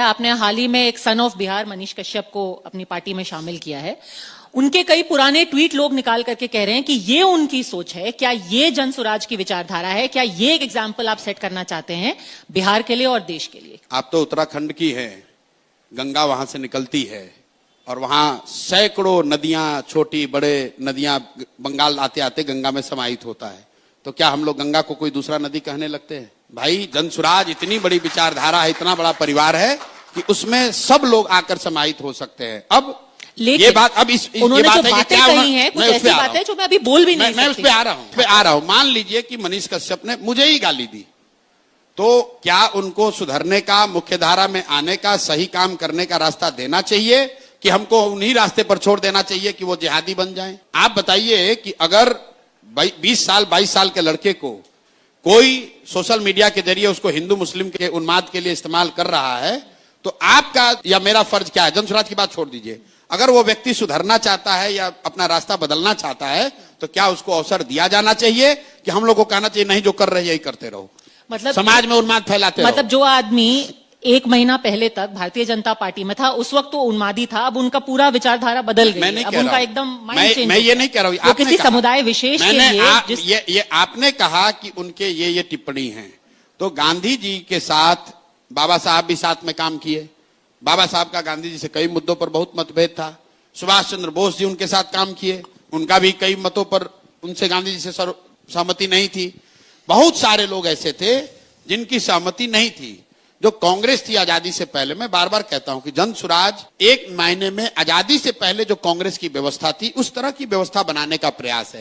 आपने हाल ही में एक सन ऑफ बिहार मनीष कश्यप को अपनी पार्टी में शामिल किया है। उनके कई पुराने ट्वीट लोग निकाल करके कह रहे हैं कि ये उनकी सोच है। क्या ये जन स्वराज की विचारधारा है? क्या ये एक एग्जाम्पल आप सेट करना चाहते हैं बिहार के लिए और देश के लिए? आप तो उत्तराखंड की हैं, गंगा वहां से निकलती है और वहां सैकड़ों नदियां, छोटी बड़े नदियां बंगाल आते आते गंगा में समाहित होता है। तो क्या हम लोग गंगा को कोई दूसरा नदी कहने लगते हैं? भाई, जन स्वराज इतनी बड़ी विचारधारा है, इतना बड़ा परिवार है कि उसमें सब लोग आकर समाहित हो सकते हैं। अब ये बात, अब उन्होंने ये बात जो है कि बातें क्या कही हैं, कुछ ऐसी बातें हैं जो मैं अभी बोल भी नहीं सकती। मैं उस पे आ रहा हूं। मान लीजिए कि मनीष कश्यप ने मुझे ही गाली दी, तो क्या उनको सुधरने का, मुख्यधारा में आने का, सही काम करने का रास्ता देना चाहिए कि हमको उन्हीं रास्ते पर छोड़ देना चाहिए कि वो जिहादी बन जाएं? आप बताइए कि अगर 20 साल 22 साल के लड़के को कोई सोशल मीडिया के जरिए उसको हिंदू मुस्लिम के उन्माद के लिए इस्तेमाल कर रहा है, तो आपका या मेरा फर्ज क्या है? जन स्वराज की बात छोड़ दीजिए, अगर वो व्यक्ति सुधरना चाहता है या अपना रास्ता बदलना चाहता है तो क्या उसको अवसर दिया जाना चाहिए कि हम लोग को कहना चाहिए नहीं, जो कर रहे हैं यही करते रहो, मतलब समाज में उन्माद फैलाते रहो? मतलब जो आदमी 1 महीना पहले तक भारतीय जनता पार्टी में था, उस वक्त तो उन्मादी था, अब उनका पूरा विचारधारा बदल गई है। अब उनका एकदम माइंड चेंज। मैं ये नहीं कह रहा हूं, वो किसी समुदाय विशेष के लिए ये आपने कहा कि उनके ये टिप्पणी है, तो गांधी जी के साथ बाबा साहब भी साथ में काम किए। बाबा साहब का गांधी जी से कई मुद्दों पर बहुत मतभेद था। सुभाष चंद्र बोस जी उनके साथ काम किए, उनका भी कई मतों पर उनसे गांधी जी से सहमति नहीं थी। बहुत सारे लोग ऐसे थे जिनकी सहमति नहीं थी। जो कांग्रेस थी आजादी से पहले, मैं बार बार कहता हूं कि जन स्वराज एक मायने में आजादी से पहले जो कांग्रेस की व्यवस्था थी उस तरह की व्यवस्था बनाने का प्रयास है।